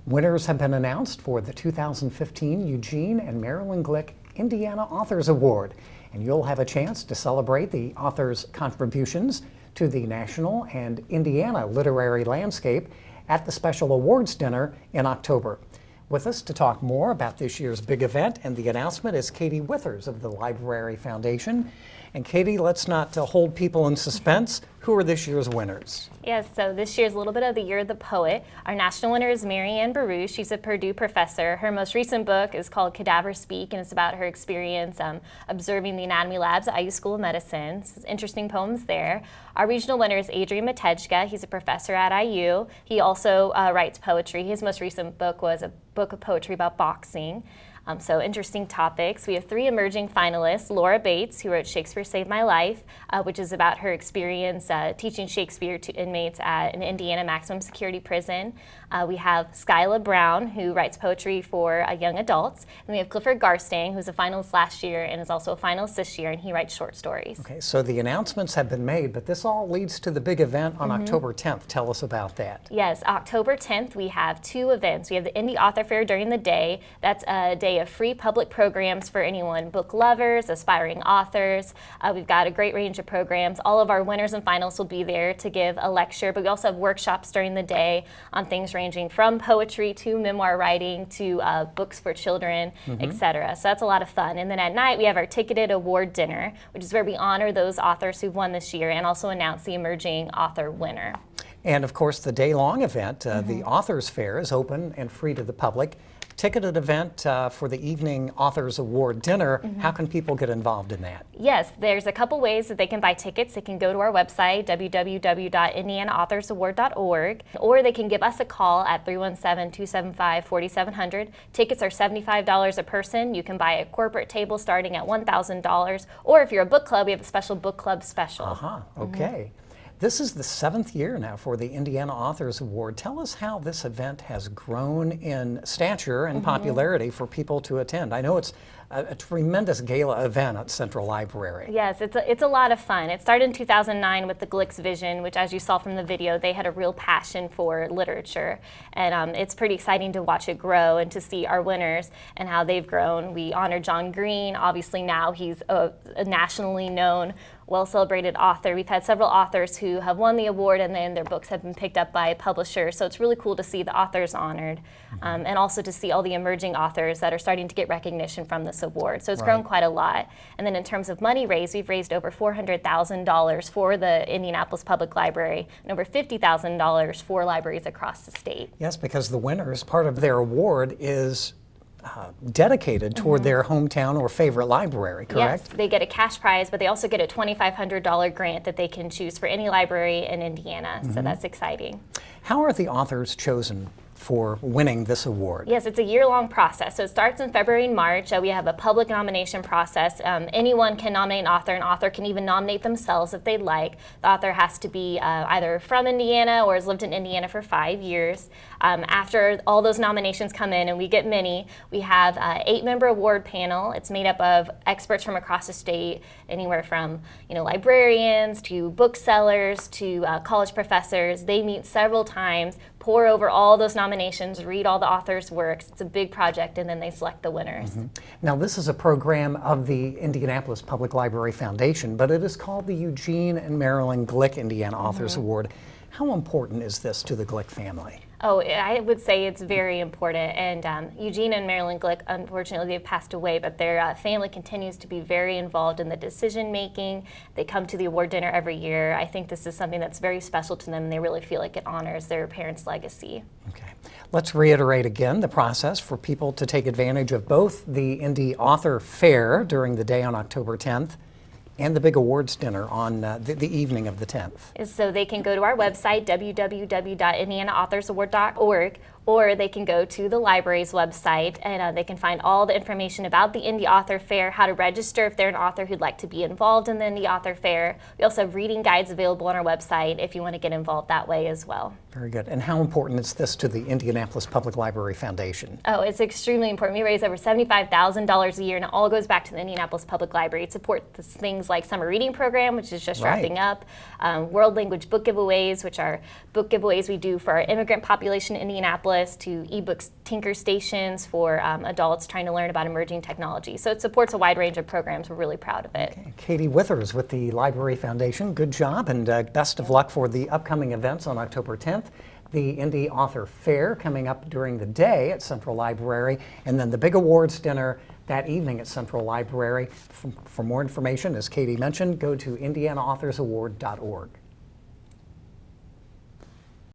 Winners have been announced for the 2015 Eugene and Marilyn Glick Indiana Authors Award, and you'll have a chance to celebrate the authors' contributions to the national and Indiana literary landscape at the special awards dinner in October. With us to talk more about this year's big event and the announcement is Katie Withers of the Library Foundation. And Katie, let's not hold people in suspense. Who are this year's winners? Yes, so this year's a little bit of the Year of the Poet. Our national winner is Marianne Baruch. She's a Purdue professor. Her most recent book is called Cadaver Speak, and it's about her experience observing the anatomy labs at IU School of Medicine. So interesting poems there. Our regional winner is Adrian Matejka. He's a professor at IU. He also writes poetry. His most recent book was a book of poetry about boxing. So interesting topics. We have three emerging finalists. Laura Bates, who wrote Shakespeare Saved My Life, which is about her experience teaching Shakespeare to inmates at an Indiana maximum security prison. We have Skyla Brown, who writes poetry for young adults. And we have Clifford Garstang, who's a finalist last year and is also a finalist this year, and he writes short stories. Okay, so the announcements have been made, but this all leads to the big event on October 10th. Tell us about that. Yes, October 10th, we have two events. We have the Indie Author Fair during the day. That's a day of free public programs for anyone, book lovers, aspiring authors. We've got a great range of programs. All of our winners and finalists will be there to give a lecture, but we also have workshops during the day on things ranging from poetry to memoir writing to books for children, etc. So that's a lot of fun. And then at night, we have our ticketed award dinner, which is where we honor those authors who've won this year and also announce the emerging author winner. And of course, the day-long event, the Authors Fair, is open and free to the public. Ticketed event for the evening Authors Award dinner. How can people get involved in that? Yes, there's a couple ways that they can buy tickets. They can go to our website, www.indianaauthorsaward.org, or they can give us a call at 317-275-4700. Tickets are $75 a person. You can buy a corporate table starting at $1,000, or if you're a book club, we have a special book club special. Okay. This is the 7th year now for the Indiana Authors Award. Tell us how this event has grown in stature and popularity for people to attend. I know it's a tremendous gala event at Central Library. Yes, it's a lot of fun. It started in 2009 with the Glick's vision, which, as you saw from the video, they had a real passion for literature. And it's pretty exciting to watch it grow and to see our winners and how they've grown. We honor John Green. Obviously now he's a nationally known, well-celebrated author. We've had several authors who have won the award and then their books have been picked up by publishers. So it's really cool to see the authors honored and also to see all the emerging authors that are starting to get recognition from this award. So it's grown quite a lot. And then in terms of money raised, we've raised over $400,000 for the Indianapolis Public Library and over $50,000 for libraries across the state. Yes, because the winners, part of their award is dedicated toward their hometown or favorite library, correct? Yes, they get a cash prize, but they also get a $2,500 grant that they can choose for any library in Indiana, so that's exciting. How are the authors chosen for winning this award? Yes, it's a year-long process. So it starts in February and March. We have a public nomination process. Anyone can nominate an author. An author can even nominate themselves if they'd like. The author has to be either from Indiana or has lived in Indiana for 5 years. After all those nominations come in, and we get many, we have an 8-member award panel. It's made up of experts from across the state, anywhere from librarians to booksellers to college professors. They meet several times, pour over all those nominations, read all the authors' works. It's a big project, and then they select the winners. Now, this is a program of the Indianapolis Public Library Foundation, but it is called the Eugene and Marilyn Glick Indiana Authors Award. How important is this to the Glick family? Oh, I would say it's very important, and Eugene and Marilyn Glick, unfortunately, they've passed away, but their family continues to be very involved in the decision making. They come to the award dinner every year. I think this is something that's very special to them, and they really feel like it honors their parents' legacy. Okay. Let's reiterate again the process for people to take advantage of both the Indie Author Fair during the day on October 10th and the big awards dinner on the evening of the 10th. So they can go to our website, www.indianaauthorsaward.org, or they can go to the library's website and they can find all the information about the Indie Author Fair, how to register if they're an author who'd like to be involved in the Indie Author Fair. We also have reading guides available on our website if you want to get involved that way as well. Very good. And how important is this to the Indianapolis Public Library Foundation? Oh, it's extremely important. We raise over $75,000 a year, and it all goes back to the Indianapolis Public Library. It supports things like Summer Reading Program, which is just wrapping up, World Language Book Giveaways, which are book giveaways we do for our immigrant population in Indianapolis, stylus to ebook tinker stations for adults trying to learn about emerging technology. So it supports a wide range of programs. We're really proud of it. Okay. Katie Withers with the Library Foundation, good job, and best of luck for the upcoming events on October 10th. The Indie Author Fair coming up during the day at Central Library, and then the big awards dinner that evening at Central Library. For more information, as Katie mentioned, go to indianaauthorsaward.org.